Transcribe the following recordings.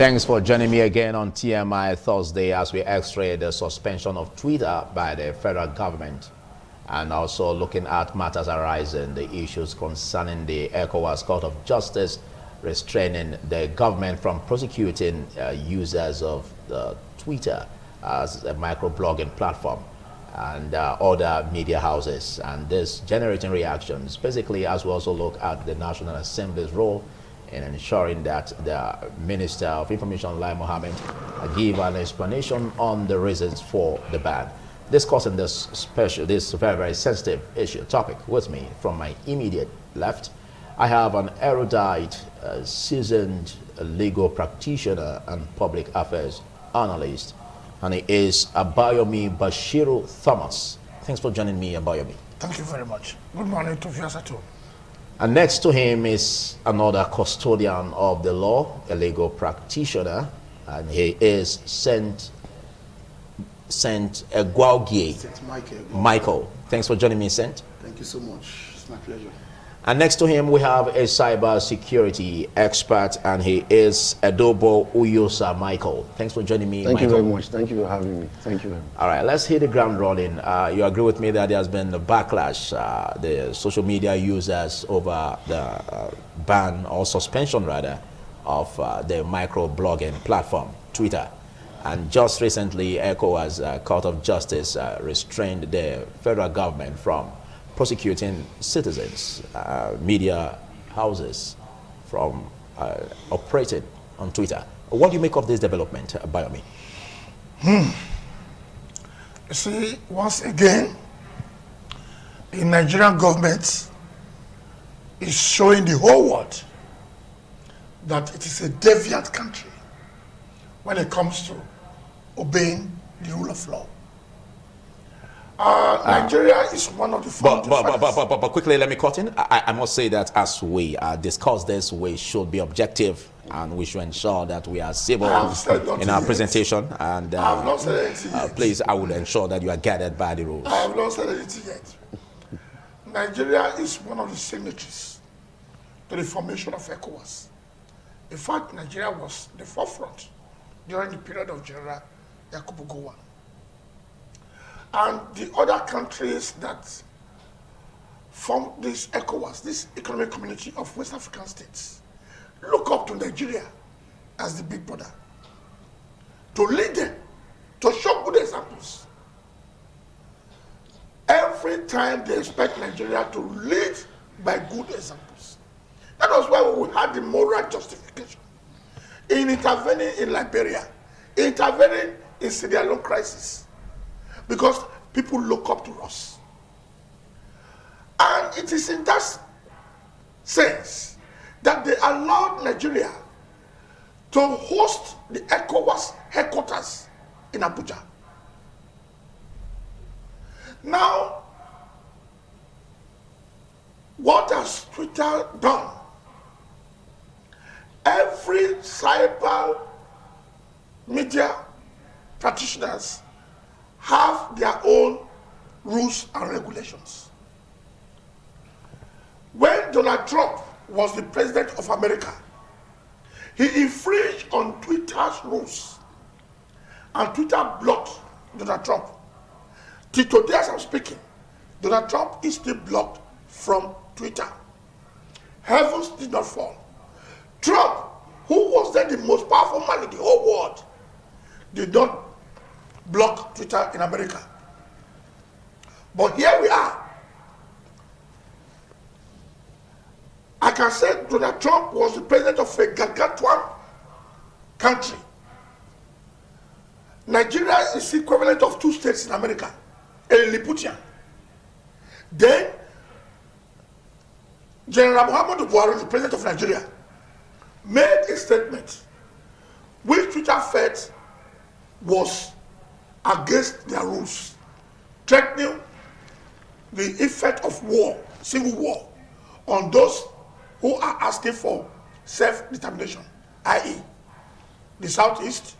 Thanks for joining me again on TMI Thursday as we x-ray the suspension of Twitter by the federal government and also looking at matters arising, the issues concerning the ECOWAS Court of Justice restraining the government from prosecuting users of Twitter as a microblogging platform and other media houses, and this generating reactions basically, as we also look at the National Assembly's role in ensuring that the Minister of Information, Lai Mohammed, give an explanation on the reasons for the ban. Discussing this very, very sensitive topic with me from my immediate left, I have an erudite, seasoned legal practitioner and public affairs analyst, and he is Abayomi Bashiru Thomas. Thanks for joining me, Abayomi. Thank you very much. Good morning to viewers at home. And next to him is another custodian of the law, a legal practitioner, and he is Saint Egwaugie. Saint Michael. Thanks for joining me, Saint. Thank you so much. It's my pleasure. And next to him, we have a cyber security expert, and he is Adobo Uyosa Michael. Thanks for joining me, Thank Michael. you very much. Thank you for having me. Thank you very much. All right, let's hit the ground running. You agree with me that there has been a backlash, the social media users over the ban or suspension, rather, of the microblogging platform, Twitter. And just recently, ECOWAS Court of Justice restrained the federal government from prosecuting citizens, media houses from operating on Twitter. What do you make of this development, Bayomi? You see, once again, the Nigerian government is showing the whole world that it is a deviant country when it comes to obeying the rule of law. Nigeria is one of the but quickly, let me cut in. I must say that as we discuss this, we should be objective and we should ensure that we are civil in our presentation. And I have not said anything yet. Please, I will ensure that you are guided by the rules. I have not said anything yet. Nigeria is one of the signatories to the formation of ECOWAS. In fact, Nigeria was the forefront during the period of General Yakubu Gowon. And the other countries that form this ECOWAS, this economic community of West African states, look up to Nigeria as the big brother, to lead them, to show good examples. Every time they expect Nigeria to lead by good examples. That was why we had the moral justification in intervening in Liberia, intervening in Sierra Leone crisis, because people look up to us. And it is in that sense that they allowed Nigeria to host the ECOWAS headquarters in Abuja. Now, what has Twitter done? Every cyber media practitioners have their own rules and regulations. When Donald Trump was the president of America, he infringed on Twitter's rules, and Twitter blocked Donald Trump. Till today as I'm speaking, Donald Trump is still blocked from Twitter. Heavens did not fall. Trump, who was then the most powerful man in the whole world, did not block Twitter in America. But here we are. I can say Donald Trump was the president of a gargantuan country. Nigeria is equivalent of 2 states in America, a Lilliputian. Then General Muhammadu Buhari, the president of Nigeria, made a statement which Twitter felt was against their rules, threatening the effect of war, civil war, on those who are asking for self-determination, i.e. the Southeast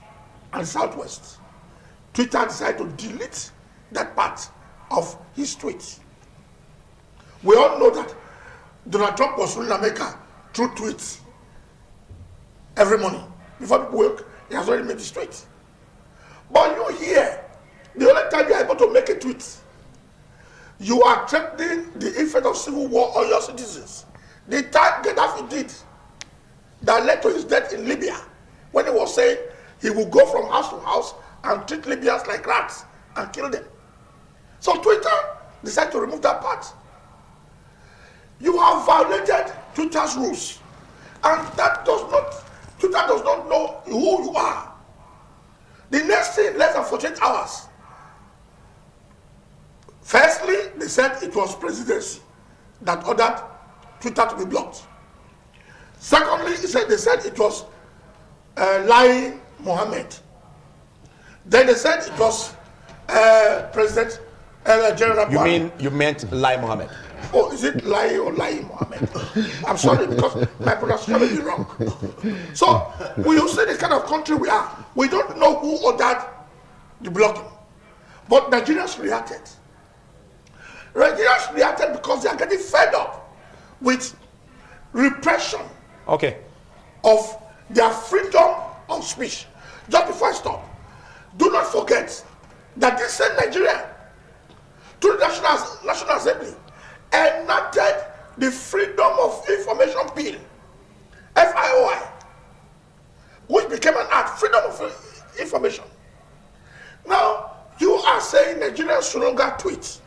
and Southwest. Twitter decided to delete that part of his tweet. We all know that Donald Trump was ruling America through tweets every morning. before people wake, he has already made the tweet. But you here, the only time you are able to make a tweet, you are threatening the effect of civil war on your citizens. The time Gaddafi did that led to his death in Libya, when he was saying he will go from house to house and treat Libyans like rats and kill them. So Twitter decided to remove that part. You have violated Twitter's rules, and Twitter does not know who you are. The next thing, less than 48 hours. Firstly, they said it was presidency that ordered Twitter to be blocked. Secondly, they said it was Lai Mohammed. Then they said it was President General Buhari. You meant Lai Mohammed? Oh, is it Lai or Lai Mohammed? I'm sorry, because my pronunciation may be wrong. So, we will say the kind of country we are. We don't know who ordered the blocking. But Nigerians reacted. Nigerians reacted because they are getting fed up with repression of their freedom of speech. Just before I stop, do not forget that this same Nigeria, through the National Assembly, enacted the Freedom of Information Bill, FIOI, which became an act, Freedom of Information. Now, you are saying Nigerians should no longer tweet.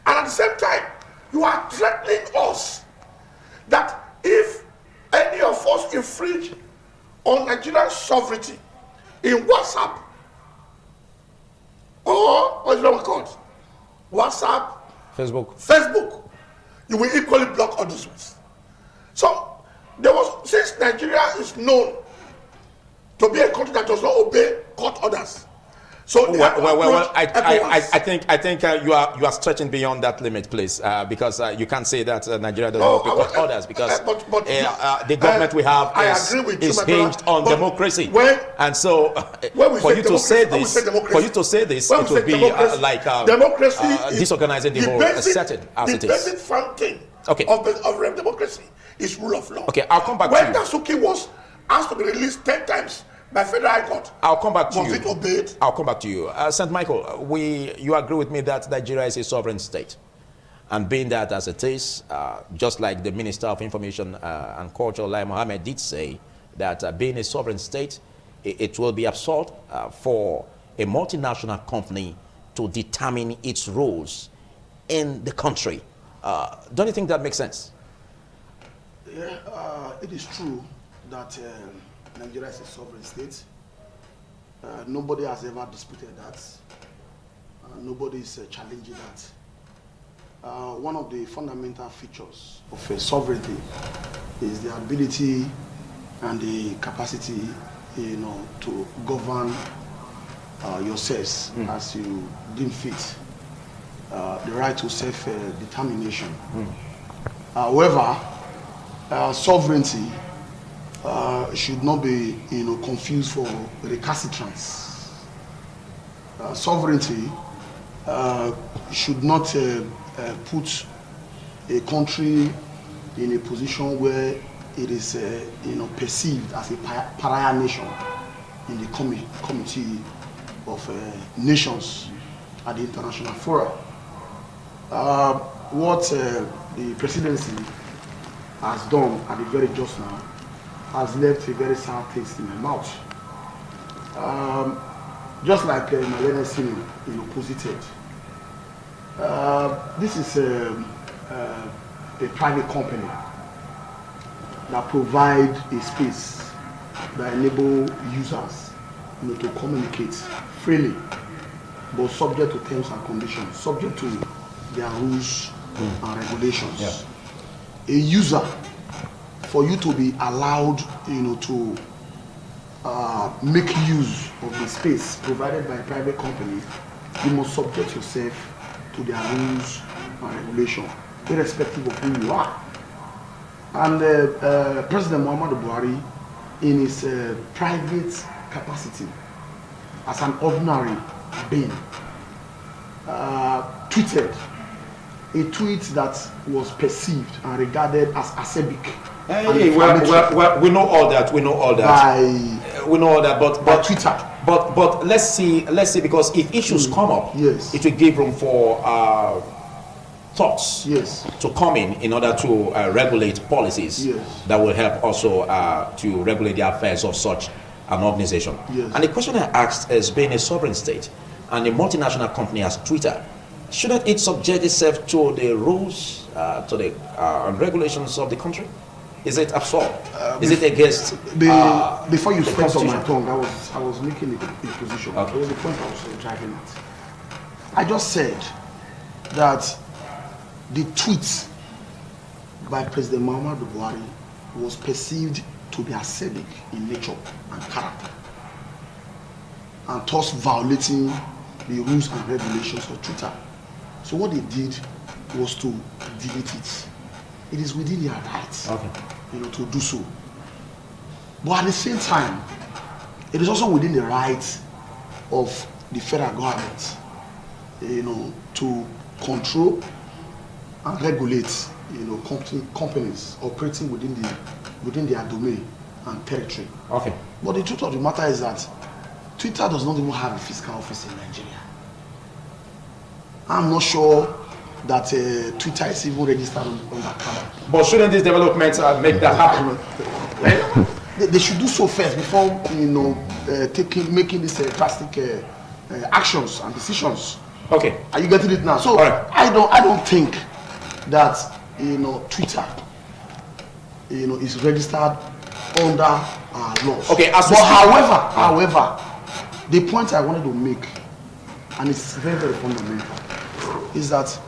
And at the same time, you are threatening us that if any of us infringe on Nigerian sovereignty in WhatsApp or what is it called? WhatsApp, Facebook, you will equally block all those ones. So since Nigeria is known to be a country that does not obey court orders. So I think you are stretching beyond that limit, please, because you can't say that Nigeria doesn't obey court orders, because the government we have is hinged on democracy, and so for you to say this, it would be like disorganizing the whole setting as it is. The basic fountain of democracy is rule of law. Okay, I'll come back when to you. Dasuki was asked to be released 10 times by Federal High Court, I'll come back to you. Was it obeyed? I'll come back to you. St. Michael, you agree with me that Nigeria is a sovereign state? And being that as it is, just like the Minister of Information and Culture, Lai Mohammed, did say that being a sovereign state, it will be absurd for a multinational company to determine its rules in the country. Don't you think that makes sense? Yeah, it is true that Nigeria is a sovereign state. Nobody has ever disputed that. Nobody is challenging that. One of the fundamental features of sovereignty is the ability and the capacity, to govern yourselves as you deem fit. The right to self-determination. However, sovereignty should not be, confused for recalcitrance. Sovereignty should not put a country in a position where it is, perceived as a pariah nation in the committee of nations at the international forum. What the presidency has done at the very just now has left a very sour taste in my mouth. Just like my learned senior posited, this is a private company that provide a space that enable users to communicate freely, but subject to terms and conditions, subject to their rules and regulations. Yeah. A user, for you to be allowed, to make use of the space provided by a private company, you must subject yourself to their rules and regulations, irrespective of who you are. And President Muhammadu Buhari, in his private capacity, as an ordinary being, tweeted a tweet that was perceived and regarded as acerbic. We know all that. We know all that. we know that, but Twitter. But let's see, because if issues come up, yes, it will give room for thoughts to come in order to regulate policies that will help also to regulate the affairs of such an organization. And the question I asked is, being a sovereign state and a multinational company as Twitter, shouldn't it subject itself to the rules, to the regulations of the country? Is it absurd? Is it against before you spoke on my tongue, I was making a position. Okay. There was a point I was driving at. I just said that the tweet by President Muhammadu Buhari was perceived to be acidic in nature and character, and thus violating the rules and regulations of Twitter. So what they did was to delete it. It is within their rights, to do so. But at the same time, it is also within the rights of the federal government, to control and regulate, companies operating within their domain and territory. Okay. But the truth of the matter is that Twitter does not even have a fiscal office in Nigeria. I'm not sure that Twitter is even registered on that camera. But shouldn't these developments make that happen? They should do so first before making these drastic actions and decisions. Okay. Are you getting it now? So I don't think that Twitter is registered under our laws. Okay. However, the point I wanted to make, and it's very, very fundamental, is that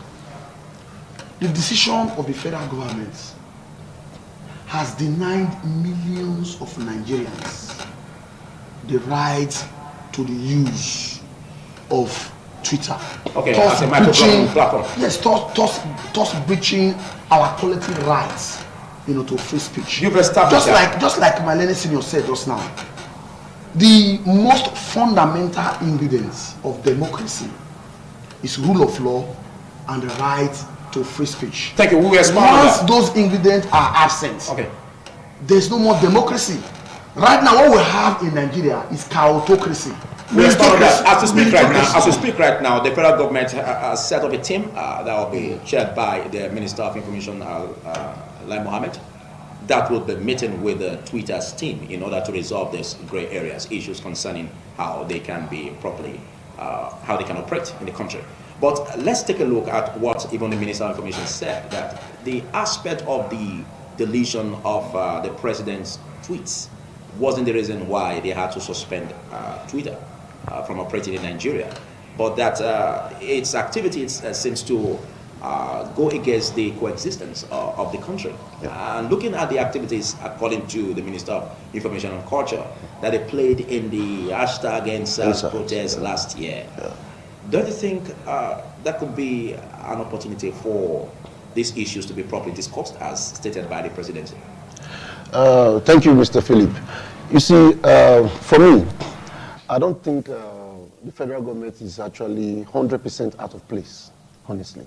the decision of the federal government has denied millions of Nigerians the right to the use of Twitter. Okay, as a microblogging platform. Yes, thus breaching our collective rights, to free speech. You've established just like Malene Senior said just now, the most fundamental ingredients of democracy is rule of law and the right to free speech. Thank you. Once those ingredients are absent, there's no more democracy. Right now, what we have in Nigeria is chaotocracy. As we speak right now, the federal government has set up a team that will be chaired by the Minister of Information, Lai Mohammed, that will be meeting with the Twitter's team in order to resolve these gray areas, issues concerning how they can be properly, how they can operate in the country. But let's take a look at what even the Minister of Information said, that the aspect of the deletion of the president's tweets wasn't the reason why they had to suspend Twitter from operating in Nigeria, but that its activities seems to go against the coexistence of the country. And looking at the activities, according to the Minister of Information and Culture, that they played in the hashtag NSAS protest last year. Don't you think that could be an opportunity for these issues to be properly discussed as stated by the presidency? Thank you, Mr. Philip. You see, for me, I don't think the federal government is actually 100% out of place, honestly.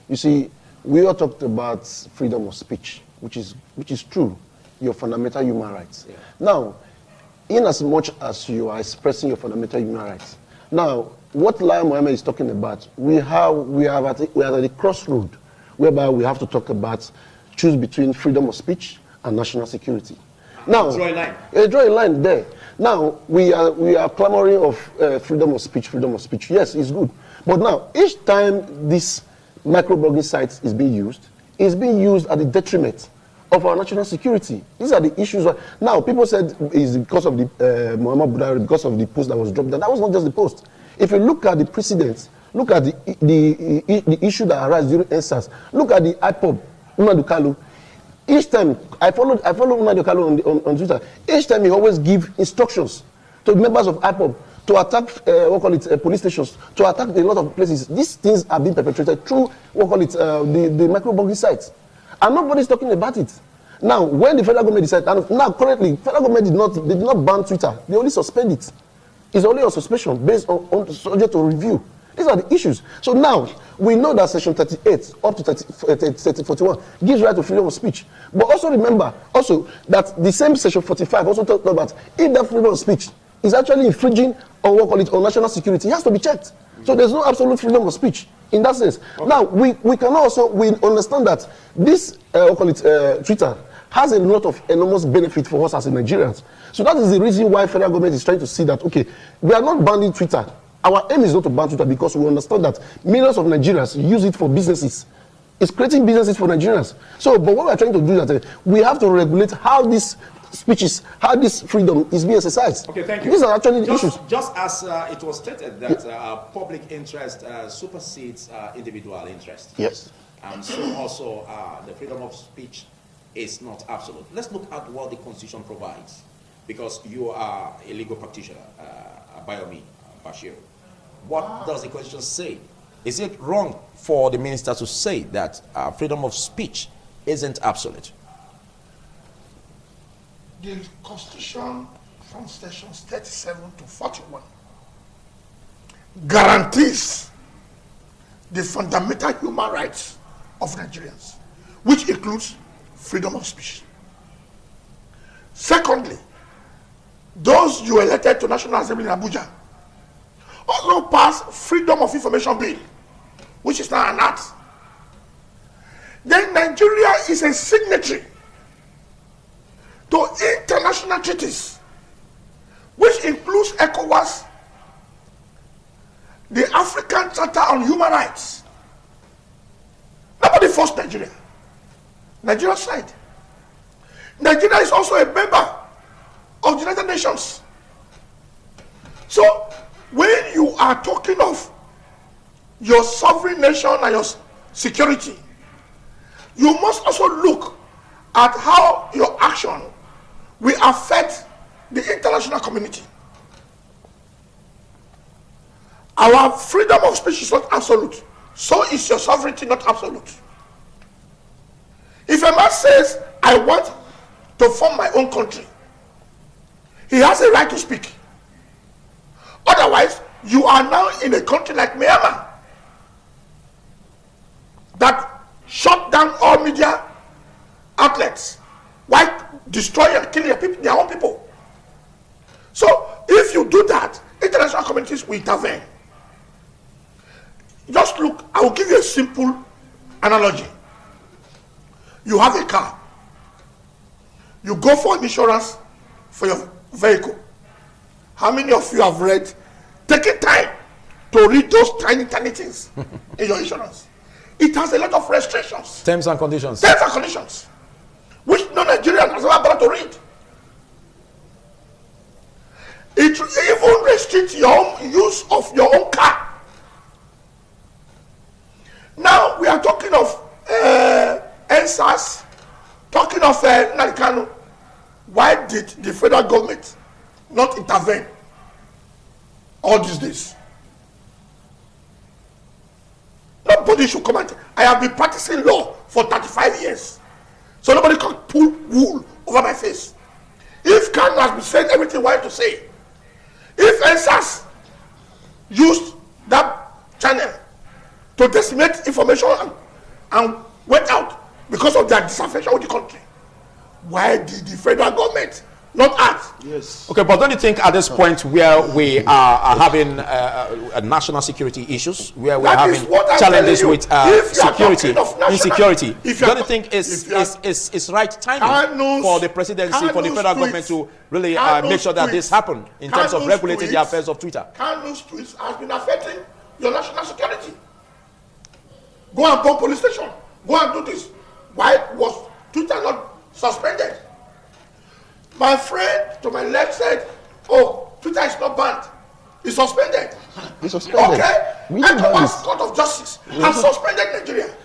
You see, we all talked about freedom of speech, which is true, your fundamental human rights. Now, in as much as you are expressing your fundamental human rights, now, what Lai Mohammed is talking about, we are at a crossroad whereby we have to talk about choose between freedom of speech and national security. Now, draw a line. Draw a line there. Now we are clamoring of freedom of speech. Yes, it's good. But now each time this microblogging site is being used, it's being used at the detriment of our national security. These are the issues. Now people said it's because of the Muhammad Buhari, because of the post that was dropped. That was not just the post. If you look at the precedents, look at the issue that arose during NSAS, look at the IPOB, Nnamdi Kanu. Each time, I follow Nnamdi Kanu on Twitter. Each time he always give instructions to members of IPOB to attack, police stations, to attack a lot of places. These things are being perpetrated through, the microblogging sites. And nobody's talking about it. Now, when the federal government decided, and now currently, federal government did not ban Twitter. They only suspend it. It's only on suspension based on subject to review. These are the issues. So now, we know that section 38 up to 41 gives right to freedom of speech. But also remember that the same section 45 also talks about if that freedom of speech is actually infringing on what we call it on national security, it has to be checked. So there's no absolute freedom of speech in that sense. Okay. Now we can also understand that this Twitter has a lot of enormous benefit for us as Nigerians. So that is the reason why federal government is trying to see that, okay, we are not banning Twitter. Our aim is not to ban Twitter because we understand that millions of Nigerians use it for businesses. It's creating businesses for Nigerians. So, but what we are trying to do is that we have to regulate how this speeches, how this freedom is being exercised. Okay, thank you. These are actually the issues. Just as it was stated that public interest supersedes individual interest. Yes. And so also the freedom of speech is not absolute. Let's look at what the Constitution provides, because you are a legal practitioner, Bayomi Bashir. What does the Constitution say? Is it wrong for the minister to say that freedom of speech isn't absolute? The Constitution from sections 37 to 41 guarantees the fundamental human rights of Nigerians, which includes freedom of speech. Secondly, those you elected to National Assembly in Abuja also passed Freedom of Information Bill, which is now an act. Then Nigeria is a signatory to international treaties, which includes ECOWAS, the African Charter on Human Rights. Nobody forced Nigeria. Nigeria side. Nigeria is also a member of the United Nations. So when you are talking of your sovereign nation and your security, you must also look at how your action will affect the international community. Our freedom of speech is not absolute. So is your sovereignty not absolute. If a man says, I want to form my own country, he has a right to speak. Otherwise, you are now in a country like Myanmar that shut down all media outlets while destroying and killing their own people. So, if you do that, international communities will intervene. Just look, I will give you a simple analogy. You have a car. You go for an insurance for your vehicle. How many of you have read, taking time to read those tiny things in your insurance? It has a lot of restrictions. Terms and conditions. Terms and conditions, which no Nigerian has ever bothered to read. It even restricts your own use of your own car. Now we are talking of NSAS, talking of Narikano. Why did the federal government not intervene all these days? Nobody should comment. I have been practicing law for 35 years. So nobody can pull wool over my face. If Kanu has been saying everything I want to say, if NSAS used that channel to disseminate information and went out because of their disaffection with the country, why did the federal government not act? Yes. Okay, but don't you think at this point where we are having national security issues, where we are having challenges with security, insecurity, don't you think it's right timing for the presidency, for the federal government to really make sure that this happens in terms of regulating the affairs of Twitter? Kanu's tweets has been affecting your national security. Go and bomb police station. Go and do this. Why was Twitter not suspended? My friend to my left said, oh, Twitter is not banned. It's suspended. It's suspended. Okay? ECOWAS Court of Justice has suspended Nigeria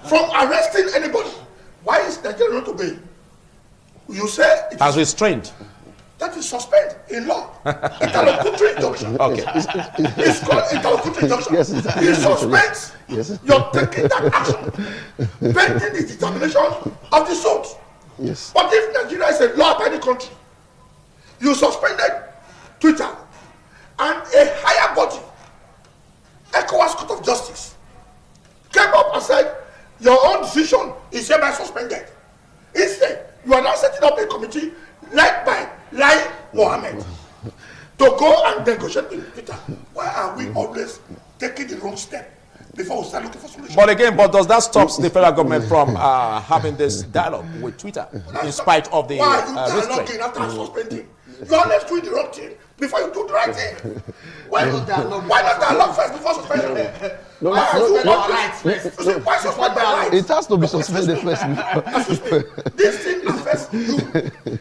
from arresting anybody. Why is Nigeria not obeying? You say it as restrained. That is suspend in law. Interlocutory injunction. Okay. It's called interlocutory injunction. Yes, it suspends. Yes. You're taking that action pending the determination of the suit. Yes. But if Nigeria is a law-abiding country, you suspended Twitter, and a higher body ECOWAS Court of Justice came up and said, your own decision is hereby suspended. Instead, you are now setting up a committee led by Lai Mohammed to go and negotiate with Twitter. Why are we always taking the wrong step before we start looking for solutions? But does that stop the federal government from having this dialogue with Twitter in spite of the why are you restraint? dialoguing after suspending? You always doing the wrong thing before you do the right thing. Why not dialogue first before suspending? Why suspend my rights? It has to be suspended first. This thing affects you.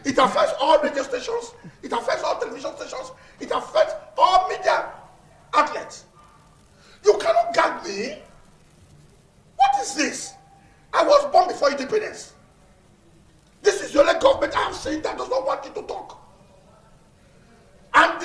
It affects all radio stations. It affects all television stations. It affects all media outlets. You cannot gag me. What is this? I was born before independence. This is the only government I have seen that does not want you to talk.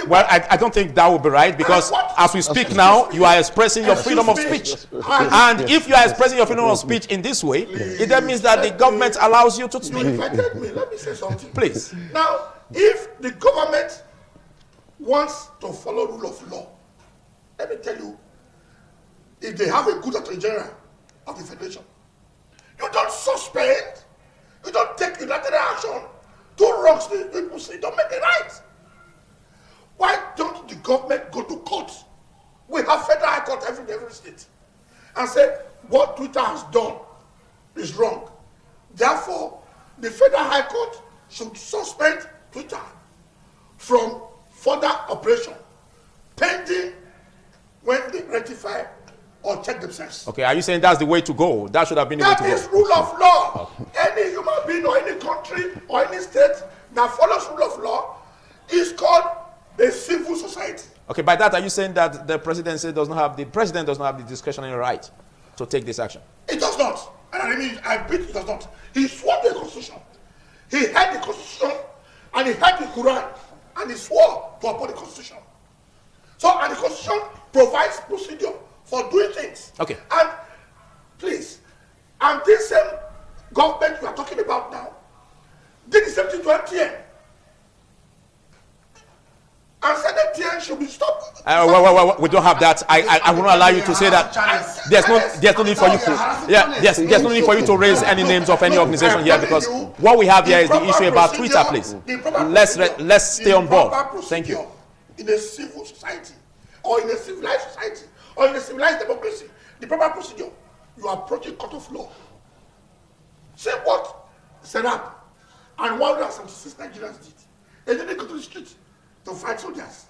Well, I don't think that would be right, because as we speak now, you are expressing your freedom of speech. And if you are expressing your freedom of speech in this way, it then means that the government allows you to You speak. invited me. Let me say something. Please. Now, if the government wants to follow rule of law, let me tell you, if they have a good attorney general of the federation, you don't suspend, you don't take unilateral action. Two wrongs the people say, don't make it right. Why don't the government go to court? We have federal high court every state, and say what Twitter has done is wrong. Therefore, the federal high court should suspend Twitter from further operation pending when they rectify or check themselves. Okay, are you saying that's the way to go? That should have been the way to That is go. rule of law. Any human being or any country or any state that follows rule of law is called a civil society. Okay, by that, are you saying that the president does not have the discretionary right to take this action? It does not. And I repeat, it does not. He swore to the Constitution. He had the Constitution and he had the Quran and he swore to uphold the Constitution. So, and the Constitution provides procedure for doing things. Okay. And please, and this same government you are talking about now did the same thing to MTN. And said MTN should be stopped. Well, we don't have that. I will not allow you to say that. There's no need for you to. There's no need for you to raise any names of any organization here, because what we have here is the issue about Twitter. Please, let's stay on board. Thank you. In a civil society, or in a civilized society, or in a civilized democracy, the proper procedure, you approach a court of law. Say what Serap and 176 Nigerians did. They didn't go to the street to fight soldiers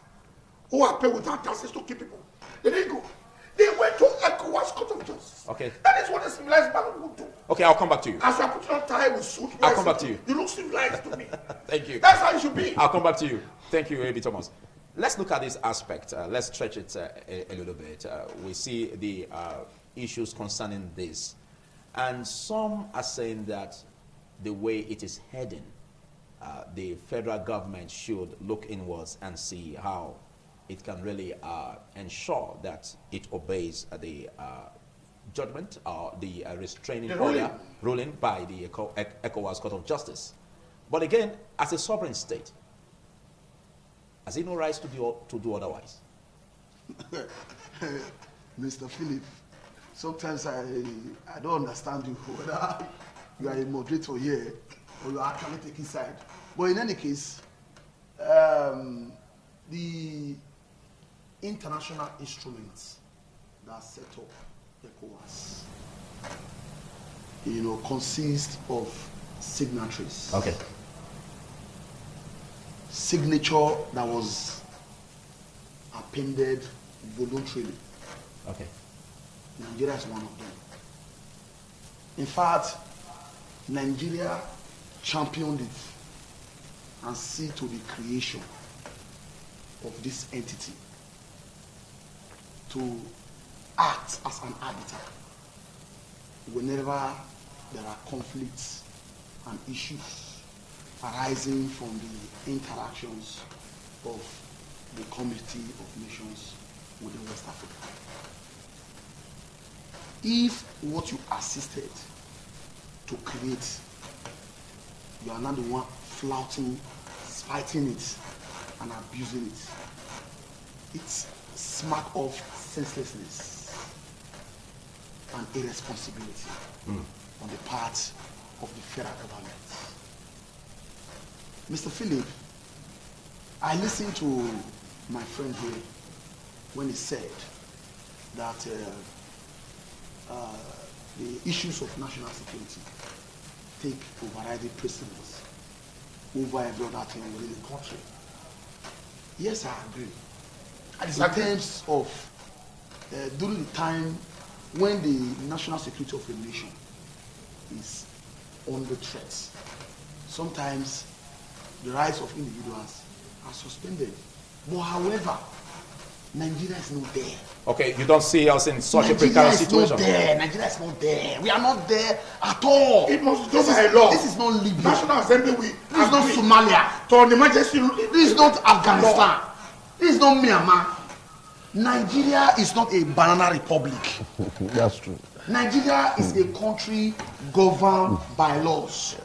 who are paid without taxes to keep people. They didn't go. They went to ECOWAS Court of Justice. Okay. That is what a civilized man would do. Okay, I'll come back to you. As you are putting on tie with suit, I'll come back to you. You look civilized to me. Thank you. That's how you should be. I'll come back to you. Thank you, A.B. Thomas. Let's look at this aspect. Let's stretch it a little bit. We see the issues concerning this. And some are saying that the way it is heading, the federal government should look inwards and see how it can really ensure that it obeys the judgment or the restraining order ruling by the ECOWAS Court of Justice. But again, as a sovereign state, has it no rights to do otherwise? Mr. Philip, sometimes I don't understand you, whether you are a moderator here or you are actually taking side. But in any case, the international instruments that set up ECOWAS, consist of signatories. Okay. Signature that was appended voluntarily. Okay. Nigeria is one of them. In fact, Nigeria championed it and see to the creation of this entity to act as an arbiter whenever there are conflicts and issues arising from the interactions of the Committee of Nations with the West Africa. If what you assisted to create, you are not the one flouting, fighting it, and abusing it, it's smack of senselessness and irresponsibility on the part of the federal government. Mr. Philip, I listened to my friend here when he said that the issues of national security take overriding precedence over every other thing within the country. Yes, I agree. In terms of during the time when the national security of a nation is under threat, sometimes the rights of individuals are suspended. But however, Nigeria is not there. Okay, you don't see us in such a precarious situation. Nigeria is not there. We are not there at all. It must go by law. This is not Libya. National Assembly, This is not Somalia. To an emergency. This is not Afghanistan. This is not Myanmar. Nigeria is not a banana republic. That's true. Nigeria is a country governed by laws.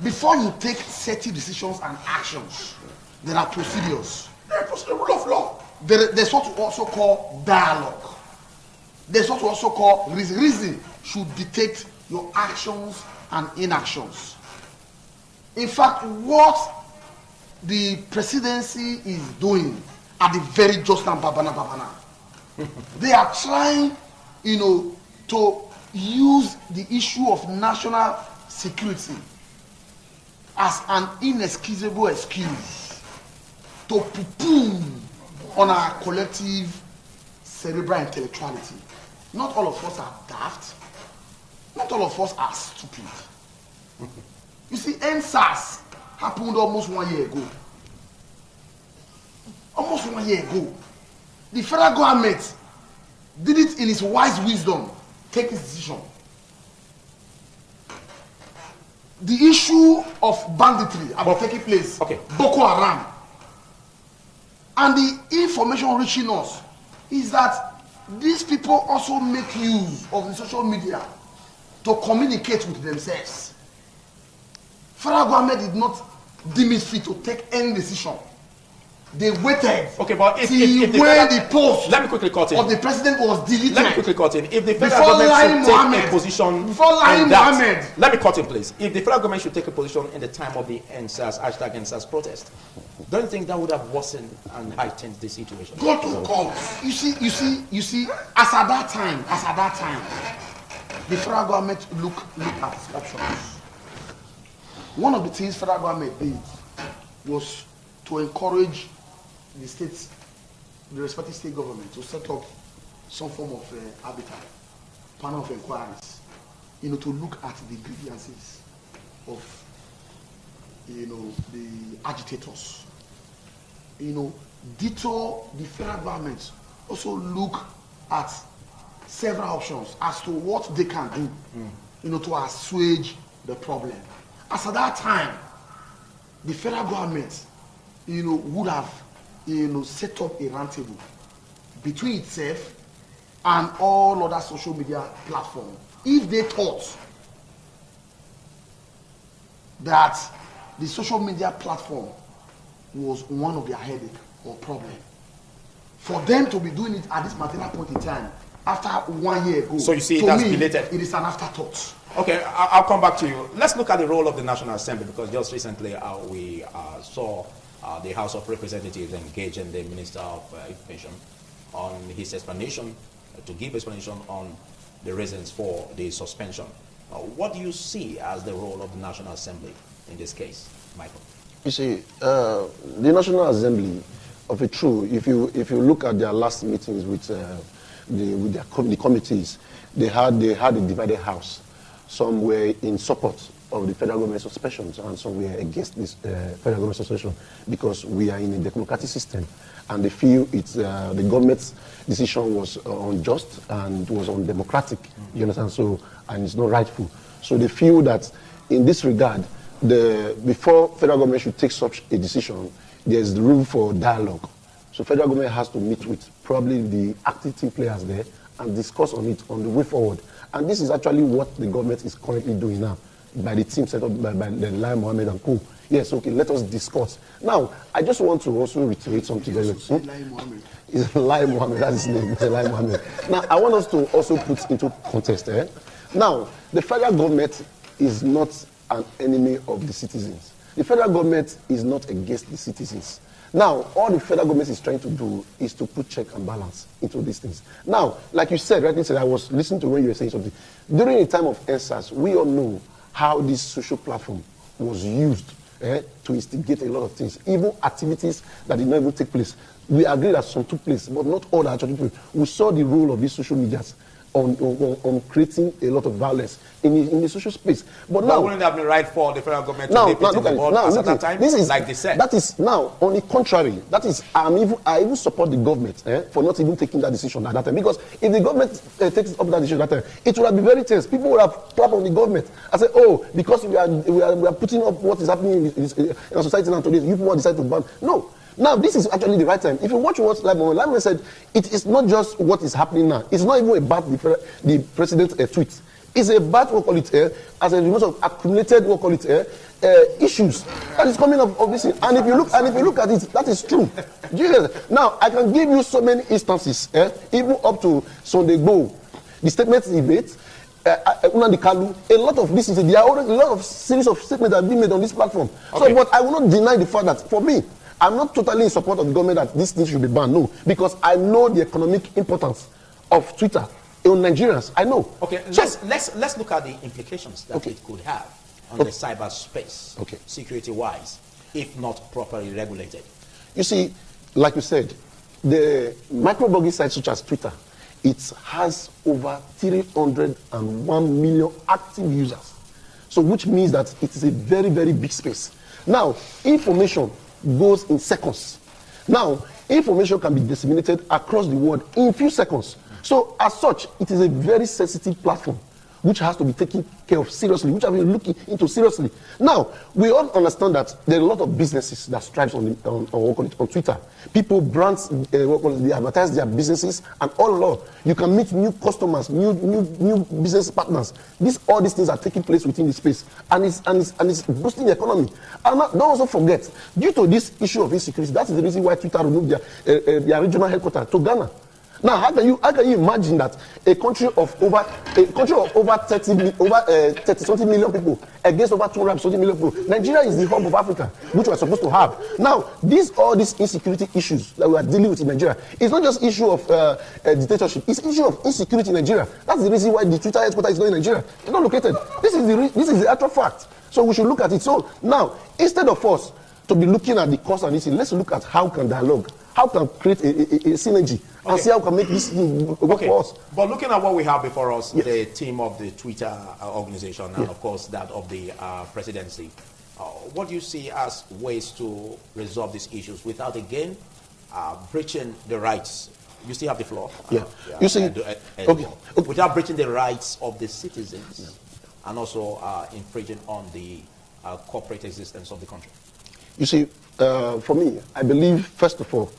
Before you take certain decisions and actions, there are procedures. There's the rule of law. There's what we also call dialogue. There's what we also call reason. Reason should dictate your actions and inactions. In fact, what the presidency is doing at the very just now, Babana, they are trying, to use the issue of national security as an inexcusable excuse to poo-poo on our collective cerebral intellectuality. Not all of us are daft. Not all of us are stupid. You see, NSAS happened almost 1 year ago. Almost 1 year ago. The federal government did it in its wise wisdom, take its decision. The issue of banditry about taking place, okay. Boko Haram, and the information reaching us is that these people also make use of the social media to communicate with themselves. Federal government did not deem it fit to take any decision. They waited. Okay, but if the post let me quickly cut in. of the president was deleted. Let me quickly cut in. If the federal government should take a position before lying Mohammed, let me cut in, please. If the federal government should take a position in the time of the NSAS #NSAS protest, don't you think that would have worsened and heightened the situation? Go to court. You see, as at that time, the federal government looked at its options. One of the things federal government did was to encourage the states, the respective state government, to set up some form of habitat, panel of inquiries, to look at the grievances of, the agitators. Ditto, the federal government also look at several options as to what they can do, to assuage the problem. As at that time, the federal government, would have, set up a roundtable between itself and all other social media platforms. If they thought that the social media platform was one of their headache or problem, for them to be doing it at this material point in time, after 1 year ago, so you see, that's belated. It is an afterthought. Okay, I'll come back to you. Let's look at the role of the National Assembly, because just recently we saw the House of Representatives engaging the Minister of Information on his explanation, to give explanation on the reasons for the suspension. What do you see as the role of the National Assembly in this case, Michael? You see, the National Assembly, of a truth, if you look at their last meetings with the committees, they had a divided house. Some were in support of the federal government suspensions, and some were against this federal government suspension, because we are in a democratic system, and they feel it's the government's decision was unjust and was undemocratic. You understand? So, and it's not rightful. So they feel that in this regard, before federal government should take such a decision, there's room for dialogue. So federal government has to meet with probably the active team players there and discuss on it on the way forward. And this is actually what the government is currently doing now, by the team set up by the Lai Mohammed and co. Yes, okay, let us discuss. Now, I just want to also reiterate something. It's Lai Mohammed, that's his name, Lai Mohammed. Now, I want us to also put into context. Now, the federal government is not an enemy of the citizens. The federal government is not against the citizens. Now, all the federal government is trying to do is to put check and balance into these things. Now, like you said, rightly said, I was listening to when you were saying something. During the time of EndSARS, we all know how this social platform was used to instigate a lot of things, even activities that did not even take place. We agree that some took place, but not all that actually took place. We saw the role of these social medias on creating a lot of violence in the social space. But now, wouldn't it have been right for the federal government to nip it in the bud at that time, like they said? That is now, on the contrary, that is, I even support the government for not even taking that decision at that time. Because if the government takes up that decision at that time, it would have been very tense. People would have clapped on the government and said, oh, because we are putting up what is happening in our society now today, you people decide to ban. No. Now, this is actually the right time. If you watch what Lai Mohammed said, it is not just what is happening now. It's not even about the president's tweet. It's about, we'll call it, as a result of accumulated, we'll call it, issues that is coming up of this thing. And if you look at it, that is true. Now, I can give you so many instances, even up to Sunday Igboho, the statements he made, Nnamdi Kanu, a lot of this there are already a lot of series of statements that have been made on this platform. Okay. So, but I will not deny the fact that for me, I'm not totally in support of the government that this thing should be banned. No, because I know the economic importance of Twitter on Nigerians. I know. Okay, let's look at the implications that it could have on the cyberspace, security-wise, if not properly regulated. You see, like you said, the microblogging sites such as Twitter, it has over 301 million active users. So, which means that it is a very, very big space. Now, information goes in seconds. Now, information can be disseminated across the world in few seconds. So, as such, it is a very sensitive platform which has to be taken care of seriously, which have been looking into seriously. Now, we all understand that there are a lot of businesses that strive on Twitter. People, brands, they advertise their businesses and all along. You can meet new customers, new business partners. All these things are taking place within the space, and it's boosting the economy. And don't also forget, due to this issue of insecurity, that is the reason why Twitter removed their regional headquarters to Ghana. Now, how can you imagine that a country of over 30 something million people against over 200 something million people? Nigeria is the hub of Africa, which we are supposed to have. Now, all these insecurity issues that we are dealing with in Nigeria, it's not just issue of dictatorship. It's issue of insecurity in Nigeria. That's the reason why the Twitter headquarters is not in Nigeria. It's not located. This is the actual fact. So we should look at it. So now, instead of us to be looking at the cost and this, let's look at how can dialogue, how can create a synergy, and see how we can make this work for us. But looking at what we have before us, the team of the Twitter organization, and of course that of the presidency, what do you see as ways to resolve these issues without again breaching the rights? You still have the floor. You see, without breaching the rights of the citizens, and also infringing on the corporate existence of the country. You see, for me, I believe, first of all,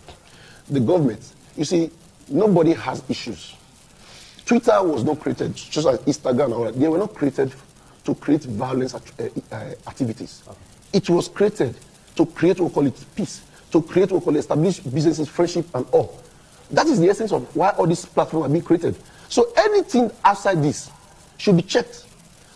the government, you see, nobody has issues. Twitter was not created, just like Instagram, they were not created to create violence activities. Okay. It was created to create what we call it peace, to create what we call establish businesses, friendship, and all. That is the essence of why all these platforms are being created. So anything outside this should be checked.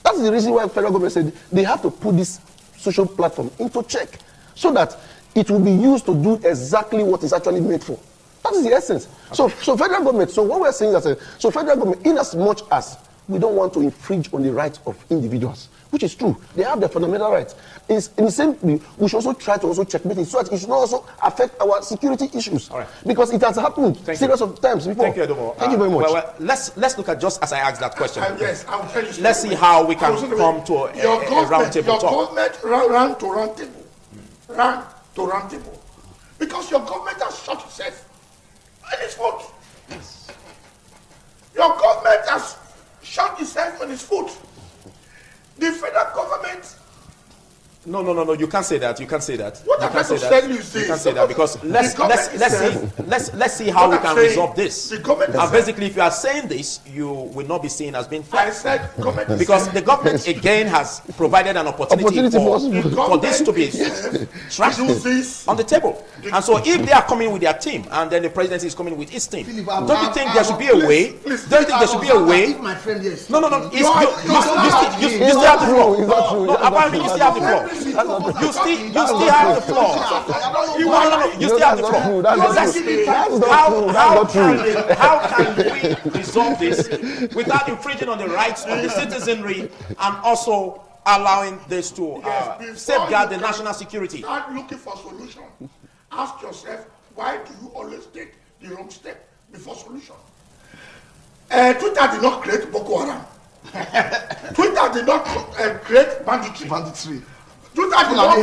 That's the reason why the federal government said they have to put this social platform into check, so that it will be used to do exactly what it's actually made for. That is the essence. Okay. So federal government, so what we're saying is that, so federal government, in as much as we don't want to infringe on the rights of individuals, which is true, they have their fundamental rights. In the same way, we should also try to also checkmate it so that it should not also affect our security issues. All right. Because it has happened series of times before. Thank you, Edomo. Thank you very much. Well, let's look at, just as I asked that question. Yes, I'll tell you. Let's see how we can come to a round table talk. Your government ran to round table. Ran to round table. Because your government has shot itself in its foot. Yes. Your government has shot itself in its foot. The federal government No. You can't say that. You can't say that. What you I'm can't trying say to that. tell you is You this. can't say that because let's see how we What can I'm saying, resolve this. the government And is- basically, if you are saying this, you will not be seen as being I fair. said government is Because the government again has provided an opportunity for this to be trashed uses on the table. And so if they are coming with their team and then the presidency is coming with his team, Philip, don't you think there should be a way? Don't you think there should be a way? If my friend here is No. talking, You still have the floor. No, apparently you still have the floor. You still have the floor. No. You still have the floor. How can we resolve this without infringing on the rights of the citizenry and also allowing this to safeguard the national security? Start looking for solution. Ask yourself, why do you always take the wrong step before solution? Twitter did not create Boko Haram. Twitter did not create banditry. Twitter did not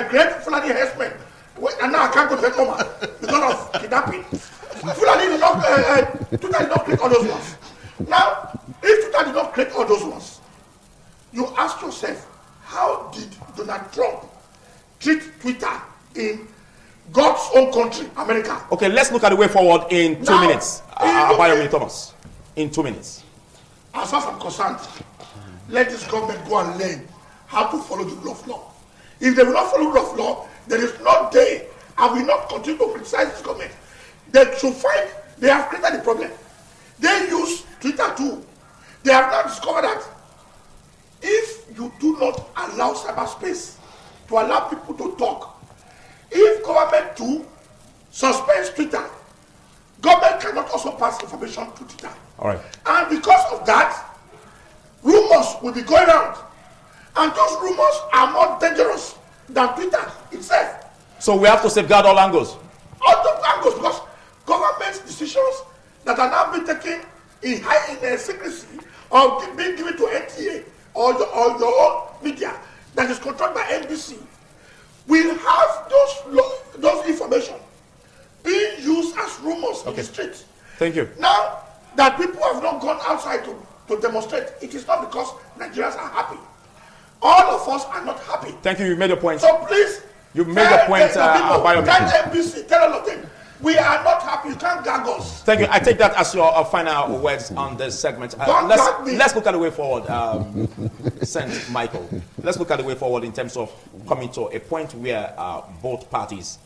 create Fulani herdsmen. And now I can't go to Vetoma because of kidnapping. Fulani did not, Twitter did not create all those ones. Now, if Twitter did not create all those ones, you ask yourself, how did Donald Trump treat Twitter in God's own country, America? Okay, let's look at the way forward in 2 minutes. Abayomi Thomas, in 2 minutes. As far as I'm concerned, let this government go and learn how to follow the rule of law. If they will not follow the rule of law, there is no day I will not continue to criticize this government. They should find they have created the problem. They use Twitter too. They have now discovered that if you do not allow cyberspace to allow people to talk, if government too suspends Twitter, government cannot also pass information to Twitter. All right. And because of that, rumors will be going around. And those rumors are more dangerous than Twitter itself. So we have to safeguard all angles. All those angles, because government decisions that are now being taken in secrecy or being given to NTA or your own media that is controlled by NBC will have those information being used as rumors in the street. Thank you. Now that people have not gone outside to demonstrate, it is not because Nigerians are happy. All of us are not happy. Thank you. You made your point. So please, You made your point, Abayomi. Tell NBC, tell all of them, we are not happy. You can't gag us. Thank you. I take that as your final words on this segment. Let's look at the way forward, St. Michael. Let's look at the way forward in terms of coming to a point where both parties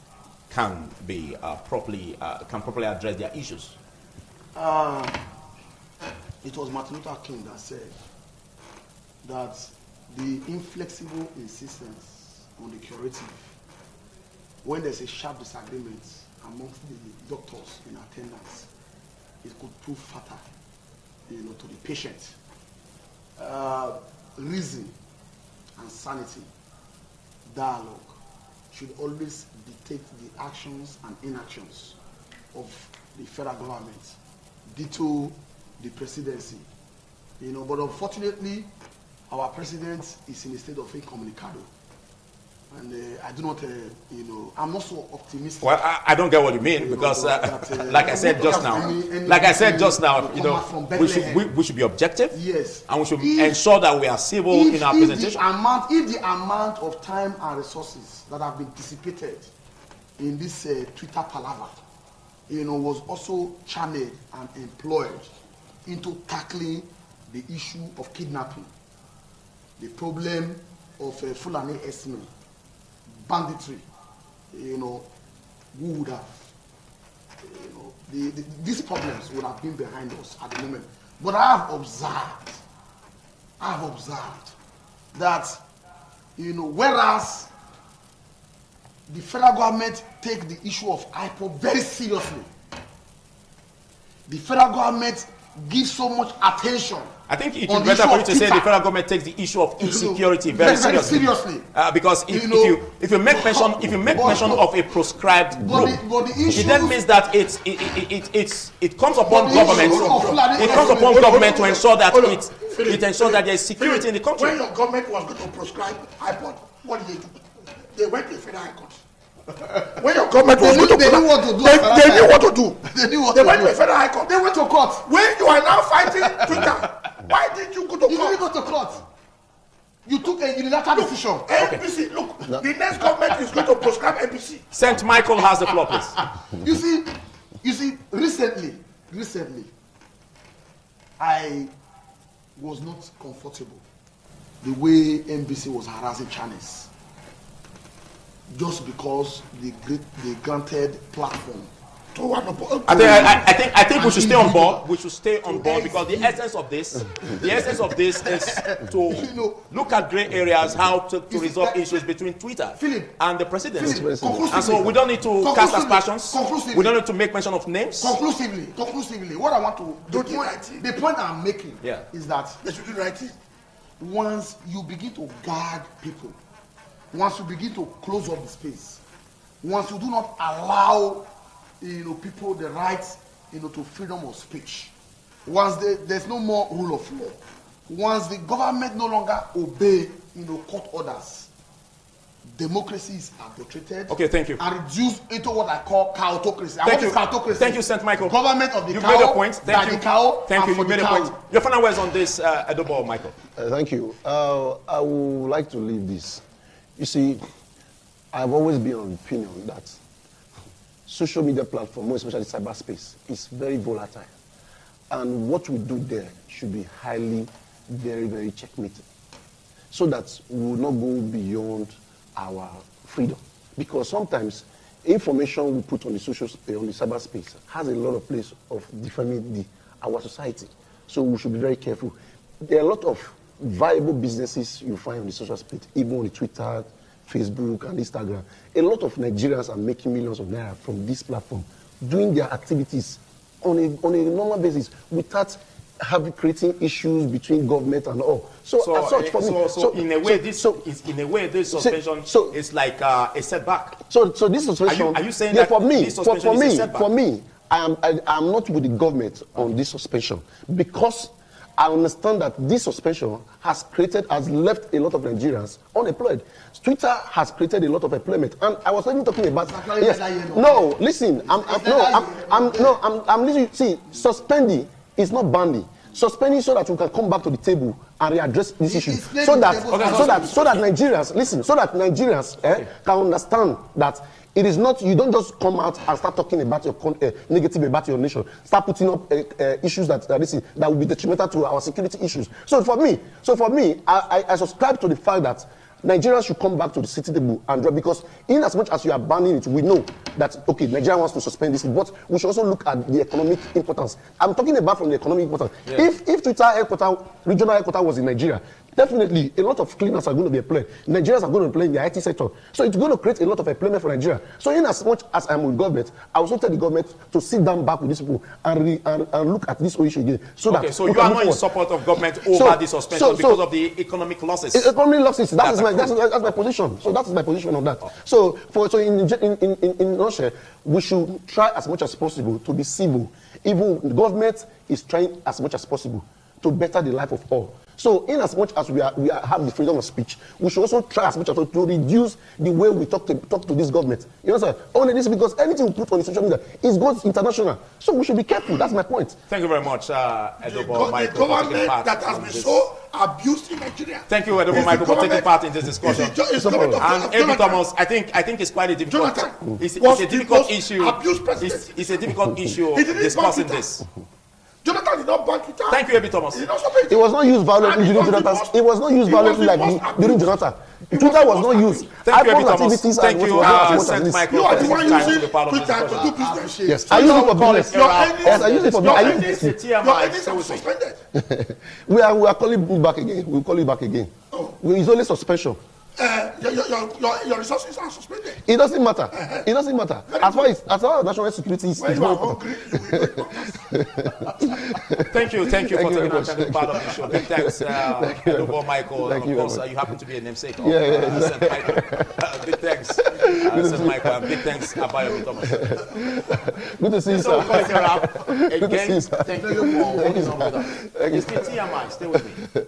can be properly address their issues. It was Martin Luther King that said that the inflexible insistence on the curative, when there's a sharp disagreement amongst the doctors in attendance, it could prove fatal, to the patient. Reason and sanity, dialogue, should always dictate the actions and inactions of the federal government, ditto the presidency. But unfortunately, our president is in a state of incommunicado. And I do not, I'm not so optimistic. Well, I don't get what you mean because, like I said just now, we should be objective. Yes. And we should ensure that we are civil in our presentation. If the amount of time and resources that have been dissipated in this Twitter palaver, was also channeled and employed into tackling the issue of kidnapping, the problem of Fulani herdsmen, banditry, who would have, these problems would have been behind us at the moment. But I have observed that, whereas the federal government take the issue of IPOB very seriously, the federal government gives so much attention. I think it would be better for you to say the federal government takes the issue of insecurity very seriously. Because if you make mention of a proscribed group, it then means that it comes upon government. It comes upon government to ensure that it ensures that there is security in the country. When your government was going to proscribe iPod, what did they do? They went to the federal high court. When your government was going to they knew what to do. They knew what to do. They went to the federal high court. They went to court. When you are now fighting Twitter, why did you go to court? You didn't go to court. You took a unilateral decision. NPC, look, the next government is going to proscribe NPC. St. Michael has the floor, please. You see, recently, I was not comfortable the way NBC was harassing channels, just because they granted platform to one of. I think we should stay on board. We should stay on board because the essence of this is to look at gray areas, how to resolve issues between Twitter and the president. And so we don't need to cast aspersions. We don't need to make mention of names. Conclusively, what I want to the point I'm making is that they should do writing. Once you begin to guard people, once you begin to close up the space, once you do not allow people the rights, to freedom of speech. Once there's no more rule of law. Once the government no longer obey, court orders, democracy is adulterated. Okay, thank you. And reduced into what I call chaotocracy. Thank you, St. Michael. Government of the you cow. You made a point. Thank you. Thank you. You made a point. Your final words on this, Edobo, Michael. Thank you. I would like to leave this. You see, I've always been of the opinion that social media platform, more especially cyberspace, is very volatile. And what we do there should be highly, very, very checkmated, so that we will not go beyond our freedom. Because sometimes information we put on the cyberspace has a lot of place of defaming our society. So we should be very careful. There are a lot of viable businesses you find on the social space, even on the Twitter, Facebook, and Instagram. A lot of Nigerians are making millions of naira from this platform, doing their activities on a normal basis without creating issues between government and all. So as such, for me, in a way, this suspension is like a setback. So this suspension. Are you saying that for me, this suspension is a setback? For me, I am not with the government on this suspension, because I understand that this suspension has left a lot of Nigerians unemployed. Twitter has created a lot of employment, and I was even talking about. No, listen, I'm listening. See, suspending is not banning. Suspending so that we can come back to the table and readdress this issue, so that Nigerians can understand that. It is not, you don't just come out and start talking about your negative about your nation. Start putting up issues that will be detrimental to our security issues. So for me, I subscribe to the fact that Nigerians should come back to the city table and drop, because in as much as you are banning it, we know that, okay, Nigeria wants to suspend this, but we should also look at the economic importance. I'm talking about from the economic importance. Yeah. If Twitter regional headquarters was in Nigeria, definitely a lot of cleaners are going to be employed. Nigerians are going to employ in the IT sector. So it's going to create a lot of employment for Nigeria. So in as much as I'm with government, I also tell the government to sit down back with these people and look at this whole issue again. So you are not in support of government over the suspension because of the economic losses? Economic losses, that's my position. So that's my position on that. So in Russia, we should try as much as possible to be civil. Even the government is trying as much as possible to better the life of all. So, in as much as we have the freedom of speech, we should also try as much as possible to reduce the way we talk to this government. You understand? Only this, because anything we put on the social media is goes international. So we should be careful. That's my point. Thank you very much, Edobo Michael. The government that has been so abused in Nigeria. Thank you, Edobo Michael, for taking part in this discussion. And Ebi Thomas, I think it's quite a difficult. It's a difficult issue. It's a difficult issue discussing this. Jonathan did not ban Twitter. Thank you, Ebi Thomas. It was not used violently during Jonathan. It was not used violently like during Jonathan. Twitter was not used. Thank you, Ebi Thomas. Thank you, St. Michael. You are the one using Twitter to do business. Yes, I use it for business. Yes, I use it for business. Your enemies are suspended. We are calling you back again. We'll call you back again. It's only suspension. Your resources are suspended. It doesn't matter. It doesn't matter. As far as national security is very important. Thank you for taking part of the show. Big thanks, Edobo Michael. Of course, you happen to be a namesake of St. Michael. Big thanks, St. Michael. And big thanks, Abayomi Thomas. Good to see you, sir. Again, thank you for holding on with us. It's the TMI. Stay with me.